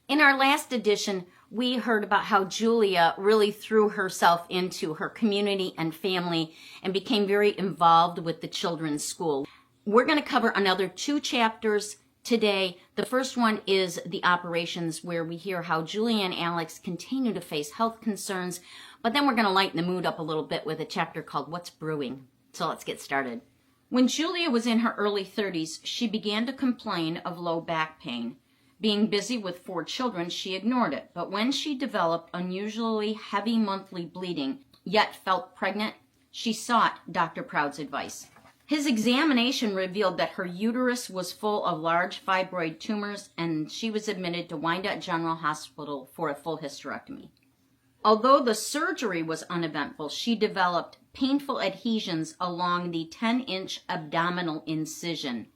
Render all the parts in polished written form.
In our last edition, we heard about how Julia really threw herself into her community and family and became very involved with the children's school. We're going to cover another 2 chapters today. The first one is the operations, where we hear how Julia and Alex continue to face health concerns, but then we're going to lighten the mood up a little bit with a chapter called What's Brewing. So let's get started. When Julia was in her early 30s, she began to complain of low back pain. Being busy with 4 children, she ignored it, but when she developed unusually heavy monthly bleeding, yet felt pregnant, she sought Dr. Proud's advice. His examination revealed that her uterus was full of large fibroid tumors, and she was admitted to Wyandotte General Hospital for a full hysterectomy. Although the surgery was uneventful, she developed painful adhesions along the 10-inch abdominal incision.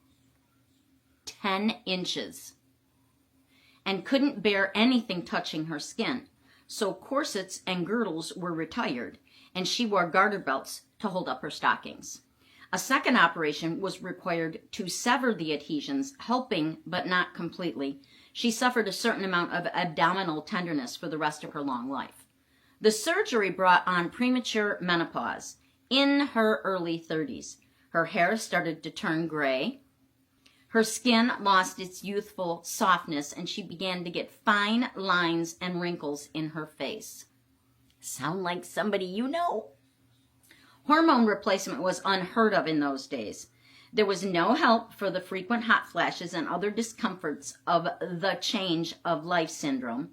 10 inches. And couldn't bear anything touching her skin. So corsets and girdles were retired, and she wore garter belts to hold up her stockings. A second operation was required to sever the adhesions, helping but not completely. She suffered a certain amount of abdominal tenderness for the rest of her long life. The surgery brought on premature menopause in her early 30s. Her hair started to turn gray. Her skin lost its youthful softness, and she began to get fine lines and wrinkles in her face. Sound like somebody you know? Hormone replacement was unheard of in those days. There was no help for the frequent hot flashes and other discomforts of the change of life syndrome.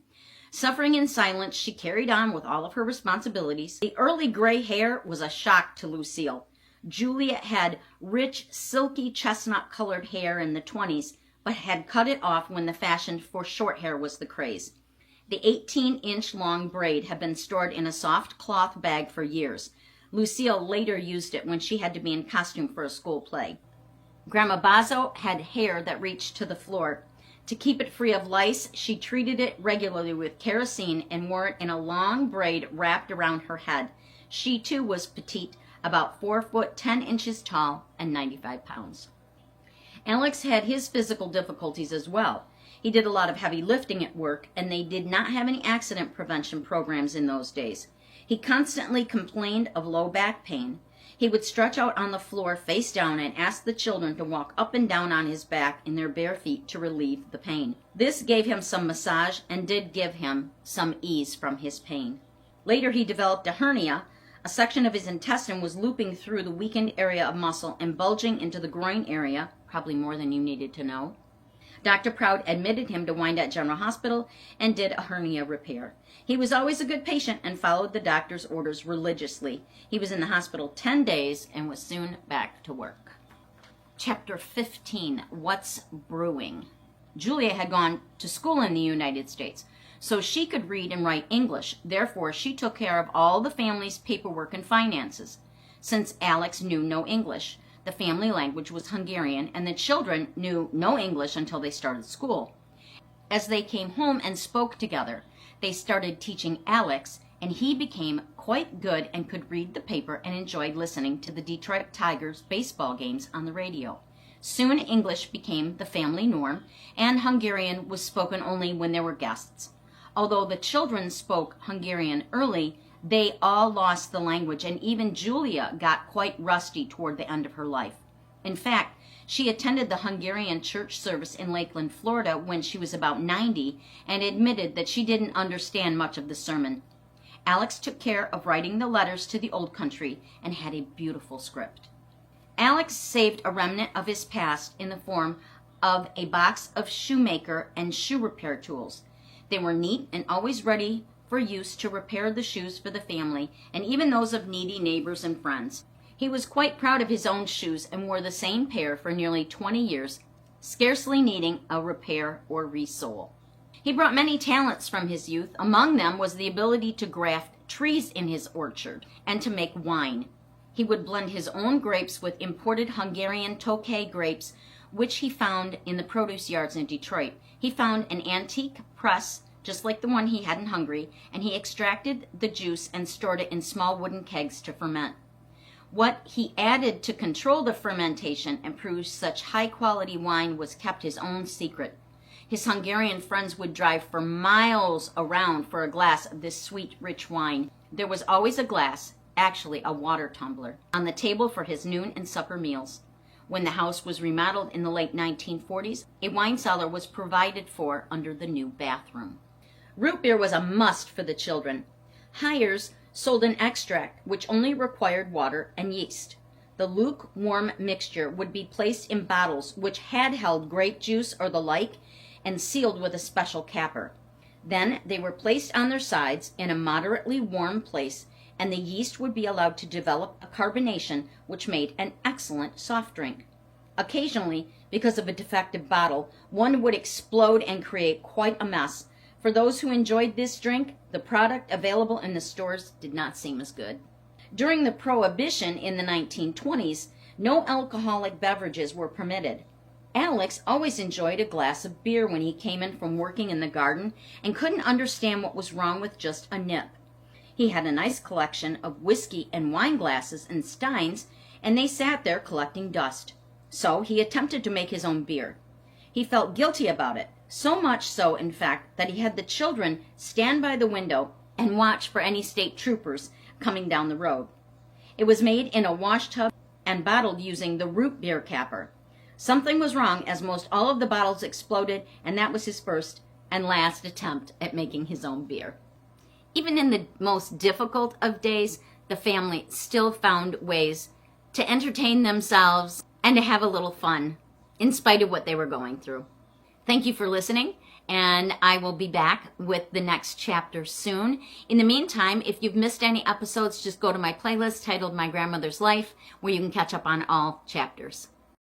Suffering in silence, she carried on with all of her responsibilities. The early gray hair was a shock to Lucille. Julia had rich, silky chestnut-colored hair in the 20s, but had cut it off when the fashion for short hair was the craze. The 18-inch long braid had been stored in a soft cloth bag for years. Lucille later used it when she had to be in costume for a school play. Grandma Bazo had hair that reached to the floor. To keep it free of lice, she treated it regularly with kerosene and wore it in a long braid wrapped around her head. She, too, was petite, about 4 foot 10 inches tall and 95 pounds. Alex had his physical difficulties as well. He did a lot of heavy lifting at work, and they did not have any accident prevention programs in those days. He constantly complained of low back pain. He would stretch out on the floor face down and ask the children to walk up and down on his back in their bare feet to relieve the pain. This gave him some massage and did give him some ease from his pain. Later he developed a hernia. A section of his intestine was looping through the weakened area of muscle and bulging into the groin area, probably more than you needed to know. Dr. Proud admitted him to Wyandotte General Hospital and did a hernia repair. He was always a good patient and followed the doctor's orders religiously. He was in the hospital 10 days and was soon back to work. Chapter 15, What's Brewing? Julia had gone to school in the United States, so she could read and write English. Therefore, she took care of all the family's paperwork and finances. Since Alex knew no English, the family language was Hungarian, and the children knew no English until they started school. As they came home and spoke together, they started teaching Alex, and he became quite good and could read the paper and enjoyed listening to the Detroit Tigers baseball games on the radio. Soon English became the family norm, and Hungarian was spoken only when there were guests. Although the children spoke Hungarian early, they all lost the language, and even Julia got quite rusty toward the end of her life. In fact, she attended the Hungarian church service in Lakeland, Florida when she was about 90 and admitted that she didn't understand much of the sermon. Alex took care of writing the letters to the old country and had a beautiful script. Alex saved a remnant of his past in the form of a box of shoemaker and shoe repair tools. They were neat and always ready for use to repair the shoes for the family and even those of needy neighbors and friends. He was quite proud of his own shoes and wore the same pair for nearly 20 years, scarcely needing a repair or resole. He brought many talents from his youth. Among them was the ability to graft trees in his orchard and to make wine. He would blend his own grapes with imported Hungarian Tokay grapes, which he found in the produce yards in Detroit. He found an antique press, just like the one he had in Hungary, and he extracted the juice and stored it in small wooden kegs to ferment. What he added to control the fermentation and produce such high-quality wine was kept his own secret. His Hungarian friends would drive for miles around for a glass of this sweet, rich wine. There was always a glass, actually a water tumbler, on the table for his noon and supper meals. When the house was remodeled in the late 1940s, a wine cellar was provided for under the new bathroom. Root beer was a must for the children. Hires sold an extract which only required water and yeast. The lukewarm mixture would be placed in bottles which had held grape juice or the like and sealed with a special capper. Then they were placed on their sides in a moderately warm place, and the yeast would be allowed to develop a carbonation which made an excellent soft drink. Occasionally, because of a defective bottle, one would explode and create quite a mess. For those who enjoyed this drink, the product available in the stores did not seem as good. During the Prohibition in the 1920s, no alcoholic beverages were permitted. Alex always enjoyed a glass of beer when he came in from working in the garden and couldn't understand what was wrong with just a nip. He had a nice collection of whiskey and wine glasses and steins, and they sat there collecting dust. So he attempted to make his own beer. He felt guilty about it, so much so, in fact, that he had the children stand by the window and watch for any state troopers coming down the road. It was made in a wash tub and bottled using the root beer capper. Something was wrong, as most all of the bottles exploded, and that was his first and last attempt at making his own beer. Even in the most difficult of days, the family still found ways to entertain themselves and to have a little fun, in spite of what they were going through. Thank you for listening, and I will be back with the next chapter soon. In the meantime, if you've missed any episodes, just go to my playlist titled My Grandmother's Life, where you can catch up on all chapters.